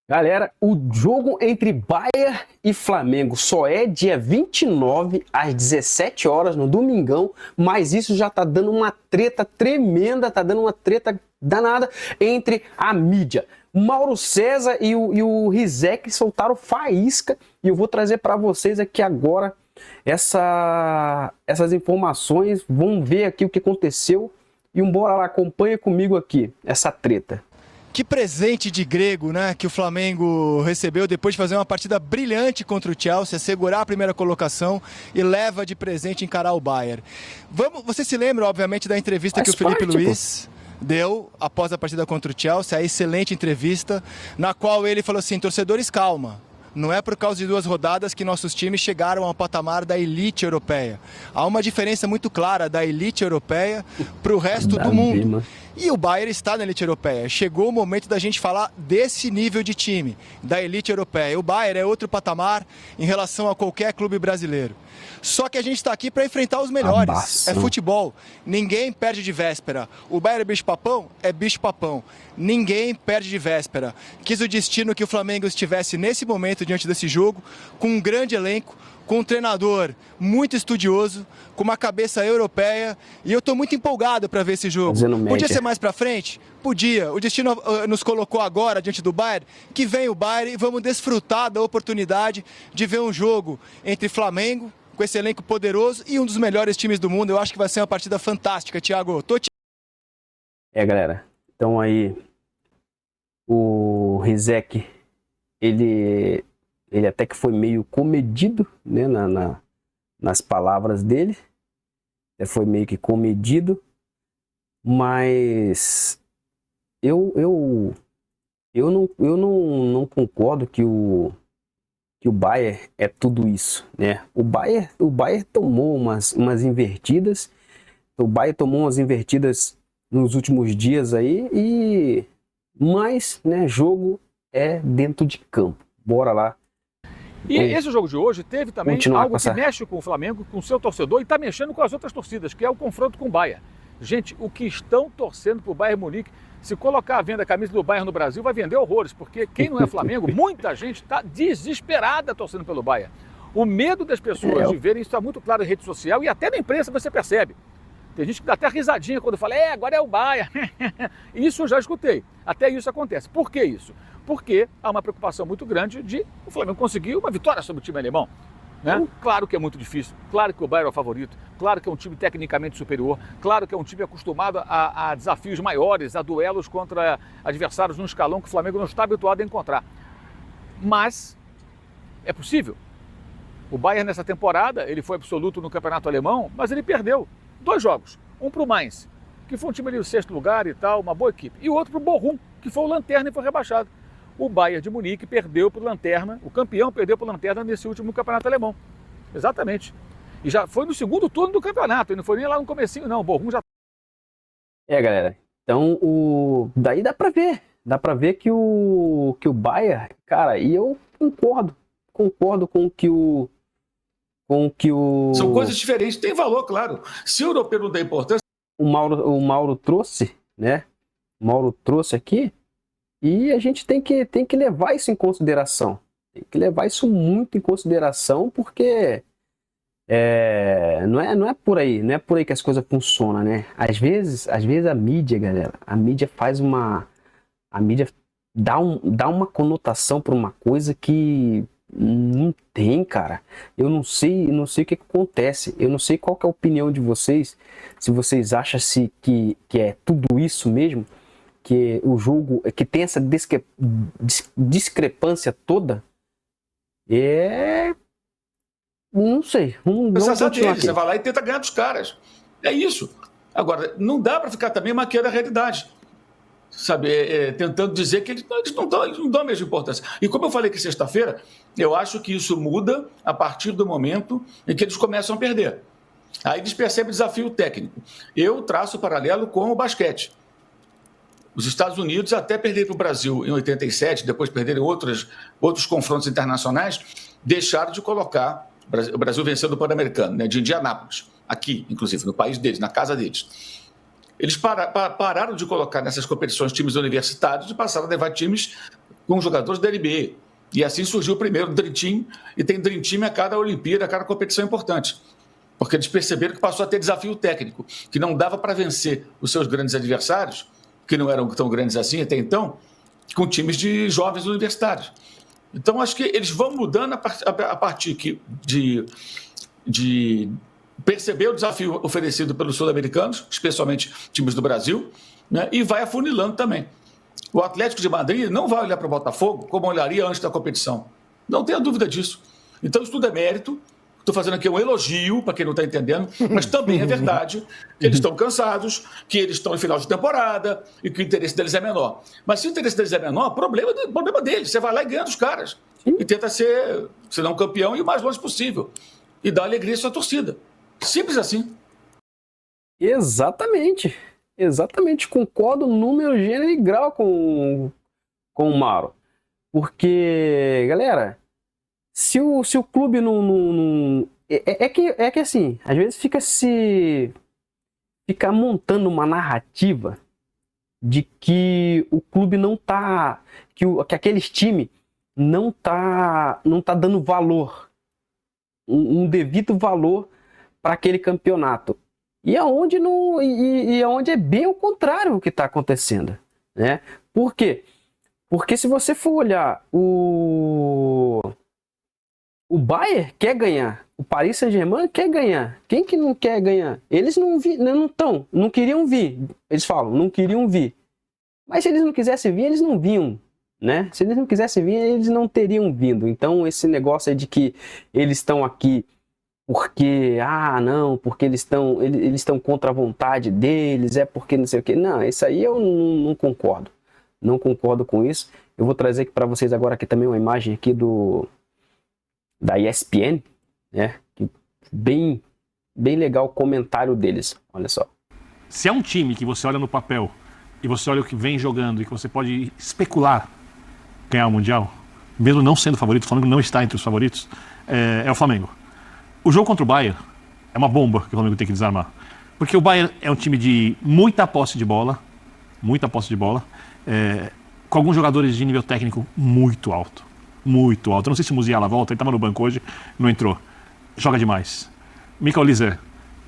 Galera, o jogo entre Bayern e Flamengo só é dia 29 às 17 horas no domingão, mas isso já tá dando uma treta tremenda, tá dando uma treta danada entre a mídia. Mauro César e o Rizek soltaram faísca e eu vou trazer para vocês aqui agora essas informações. Vamos ver aqui o que aconteceu e bora lá, acompanha comigo aqui essa treta. Que presente de grego, né, que o Flamengo recebeu depois de fazer uma partida brilhante contra o Chelsea, segurar a primeira colocação e leva de presente encarar o Bayern. Você se lembra, obviamente, da entrevista que o Felipe Luiz deu após a partida contra o Chelsea, a excelente entrevista, na qual ele falou assim: torcedores, calma. Não é por causa de 2 rodadas que nossos times chegaram ao patamar da elite europeia. Há uma diferença muito clara da elite europeia para o resto do mundo. E o Bayern está na elite europeia. Chegou o momento da gente falar desse nível de time, da elite europeia. O Bayern é outro patamar em relação a qualquer clube brasileiro. Só que a gente está aqui para enfrentar os melhores. É futebol. Ninguém perde de véspera. O Bayern é bicho-papão? É bicho-papão. Ninguém perde de véspera. Quis o destino que o Flamengo estivesse nesse momento diante desse jogo, com um grande elenco, com um treinador muito estudioso, com uma cabeça europeia, e eu estou muito empolgado para ver esse jogo. Podia ser mais para frente? Podia. O destino nos colocou agora diante do Bayern, que vem o Bayern e vamos desfrutar da oportunidade de ver um jogo entre Flamengo, com esse elenco poderoso, e um dos melhores times do mundo. Eu acho que vai ser uma partida fantástica, Thiago. Galera, então aí o Rizek, ele até que foi meio comedido, né, nas palavras dele. Foi meio que comedido, mas eu não concordo que o Bayern é tudo isso, né? O Bayern tomou umas invertidas, o Bayern tomou umas invertidas nos últimos dias aí, mas, né, jogo é dentro de campo. Bora lá. E esse jogo de hoje teve também algo que mexe com o Flamengo, com o seu torcedor, e está mexendo com as outras torcidas, que é o confronto com o Bayern. Gente, o que estão torcendo para o Bayern Munique, se colocar à venda a camisa do Bayern no Brasil, vai vender horrores, porque quem não é Flamengo, muita gente está desesperada torcendo pelo Bayern. O medo das pessoas de verem isso está muito claro em rede social e até na imprensa você percebe. Tem gente que dá até risadinha quando fala, agora é o Bayern. Isso eu já escutei. Até isso acontece. Por que isso? Porque há uma preocupação muito grande de o Flamengo conseguir uma vitória sobre o time alemão. Né? Claro que é muito difícil, claro que o Bayern é o favorito, claro que é um time tecnicamente superior, claro que é um time acostumado a desafios maiores, a duelos contra adversários num escalão que o Flamengo não está habituado a encontrar. Mas é possível. O Bayern nessa temporada, ele foi absoluto no campeonato alemão, mas ele perdeu 2 jogos. Um para o Mainz, que foi um time ali no 6º lugar e tal, uma boa equipe. E o outro para o Bochum, que foi o lanterna e foi rebaixado. O Bayern de Munique perdeu para o lanterna, o campeão perdeu para o lanterna nesse último campeonato alemão. Exatamente. E já foi no 2º turno do campeonato, e não foi nem lá no comecinho não, o Bochum já... galera, então daí dá para ver que o Bayern, cara, e eu concordo com o que o São coisas diferentes, tem valor, claro. Se o europeu não dá importância... O Mauro trouxe, né? O Mauro trouxe aqui, e a gente tem que levar isso em consideração. Tem que levar isso muito em consideração, porque não é por aí, não é por aí que as coisas funcionam, né? Às vezes a mídia, galera, a mídia dá uma conotação para uma coisa que não tem, cara. Eu não sei o que acontece. Eu não sei qual que é a opinião de vocês. Se vocês acham que é tudo isso mesmo, que o jogo que tem essa discrepância toda, não sei. Vamos continuar aqui. Você vai lá e tenta ganhar dos caras. É isso. Agora, não dá para ficar também maquiando a realidade. Sabe, tentando dizer que eles não dão a mesma importância. E como eu falei que sexta-feira, eu acho que isso muda a partir do momento em que eles começam a perder. Aí eles percebem o desafio técnico. Eu traço o paralelo com o basquete. Os Estados Unidos até perderam para o Brasil em 87, depois perderam outros confrontos internacionais, deixaram de colocar o Brasil vencendo o Pan-Americano, né, de Indianápolis, aqui, inclusive, no país deles, na casa deles. Eles pararam de colocar nessas competições times universitários e passaram a levar times com jogadores da NBA. E assim surgiu o primeiro Dream Team, e tem Dream Team a cada Olimpíada, a cada competição importante. Porque eles perceberam que passou a ter desafio técnico, que não dava para vencer os seus grandes adversários, que não eram tão grandes assim até então, com times de jovens universitários. Então, acho que eles vão mudando a partir de perceber o desafio oferecido pelos sul-americanos, especialmente times do Brasil, né, e vai afunilando também. O Atlético de Madrid não vai olhar para o Botafogo como olharia antes da competição. Não tenha dúvida disso. Então, isso tudo é mérito. Estou fazendo aqui um elogio, para quem não está entendendo, mas também é verdade que eles estão cansados, que eles estão em final de temporada e que o interesse deles é menor. Mas se o interesse deles é menor, problema deles. Você vai lá e ganha dos caras. E tenta ser, se não campeão, e o mais longe possível. E dá alegria à sua torcida. Simples assim. Exatamente. Exatamente. Concordo número, gênero e grau com o Mauro. Porque, galera, se o clube não... É que assim, às vezes fica montando uma narrativa de que o clube não tá... Que aqueles times não tá dando valor, um devido valor para aquele campeonato. E aonde é bem o contrário o que está acontecendo, né? Por quê? Porque se você for olhar o Bayern quer ganhar, o Paris Saint-Germain quer ganhar. Quem que não quer ganhar? Eles não queriam vir. Eles falam, não queriam vir. Mas se eles não quisessem vir, eles não vinham, né? Se eles não quisessem vir, eles não teriam vindo. Então esse negócio aí de que eles estão aqui porque, porque eles estão contra a vontade deles, é porque não sei o quê. Não, isso aí eu não concordo. Não concordo com isso. Eu vou trazer aqui para vocês agora aqui também uma imagem aqui da ESPN, né? Bem legal o comentário deles. Olha só. Se é um time que você olha no papel e você olha o que vem jogando e que você pode especular ganhar o Mundial, mesmo não sendo favorito, o Flamengo não está entre os favoritos, é o Flamengo. O jogo contra o Bayern é uma bomba que o Flamengo tem que desarmar. Porque o Bayern é um time de muita posse de bola, com alguns jogadores de nível técnico muito alto. Muito alto. Eu não sei se o Musiala volta, ele estava no banco hoje, não entrou. Joga demais. Michael Oliver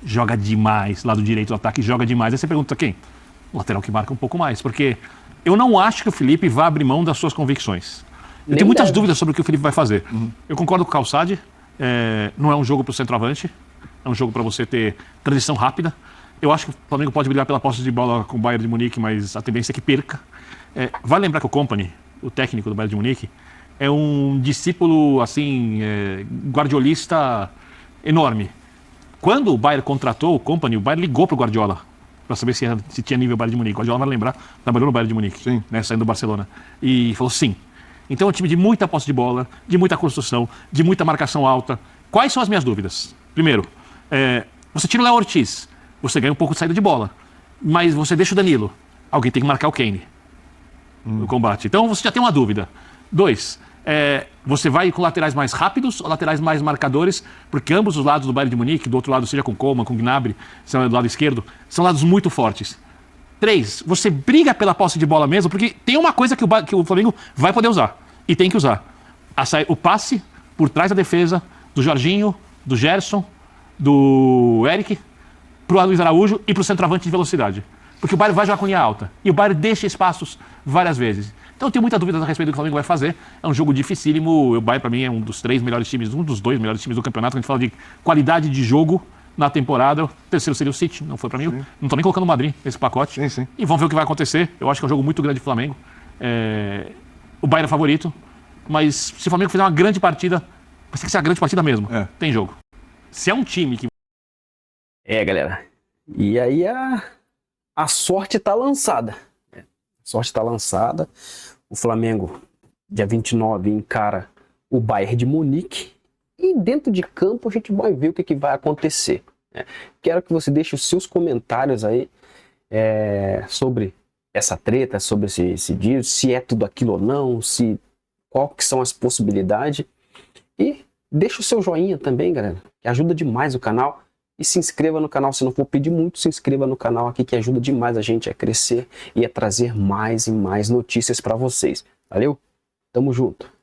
joga demais, lado direito do ataque, joga demais. Aí você pergunta quem? O lateral que marca um pouco mais, porque eu não acho que o Felipe vá abrir mão das suas convicções. Eu tenho muitas dúvidas sobre o que o Felipe vai fazer. Eu concordo com o Calçade. Não é um jogo para o centroavante, é um jogo para você ter transição rápida. Eu acho que o Flamengo pode brigar pela posse de bola com o Bayern de Munique, mas a tendência é que perca. Vale lembrar que o Kompany, o técnico do Bayern de Munique, é um discípulo assim, guardiolista enorme. Quando o Bayern contratou o Kompany, o Bayern ligou para o Guardiola para saber se tinha nível Bayern de Munique. O Guardiola, vai lembrar, trabalhou no Bayern de Munique, né, saindo do Barcelona, e falou sim. Então é um time de muita posse de bola, de muita construção, de muita marcação alta. Quais são as minhas dúvidas? Primeiro, você tira o Léo Ortiz, você ganha um pouco de saída de bola, mas você deixa o Danilo. Alguém tem que marcar o Kane no combate. Então você já tem uma dúvida. 2, você vai com laterais mais rápidos ou laterais mais marcadores, porque ambos os lados do Bayern de Munique, do outro lado seja com Coman, com Gnabry, do lado esquerdo, são lados muito fortes. 3, você briga pela posse de bola mesmo, porque tem uma coisa que o Flamengo vai poder usar, e tem que usar. O passe por trás da defesa do Jorginho, do Gerson, do Eric, pro Luiz Araújo e pro centroavante de velocidade. Porque o Bayern vai jogar com linha alta, e o Bayern deixa espaços várias vezes. Então eu tenho muita dúvida a respeito do que o Flamengo vai fazer. É um jogo dificílimo, o Bayern para mim é um dos 3 melhores times, um dos 2 melhores times do campeonato. Quando a gente fala de qualidade de jogo na temporada, o terceiro seria o City, não foi para mim. Sim. Não tô nem colocando o Madrid nesse pacote. Sim. E vamos ver o que vai acontecer. Eu acho que é um jogo muito grande do Flamengo. O Bayern é favorito, mas se o Flamengo fizer uma grande partida, vai ter que ser uma grande partida mesmo. Tem jogo. Se é um time que... galera. E aí a sorte tá lançada. A sorte tá lançada. O Flamengo, dia 29, encara o Bayern de Munique. E dentro de campo a gente vai ver o que vai acontecer. Quero que você deixe os seus comentários aí sobre essa treta, sobre esse dia, se é tudo aquilo ou não, qual que são as possibilidades. E deixa o seu joinha também, galera, que ajuda demais o canal. E se inscreva no canal, se não for pedir muito, se inscreva no canal aqui, que ajuda demais a gente a crescer e a trazer mais e mais notícias para vocês. Valeu? Tamo junto.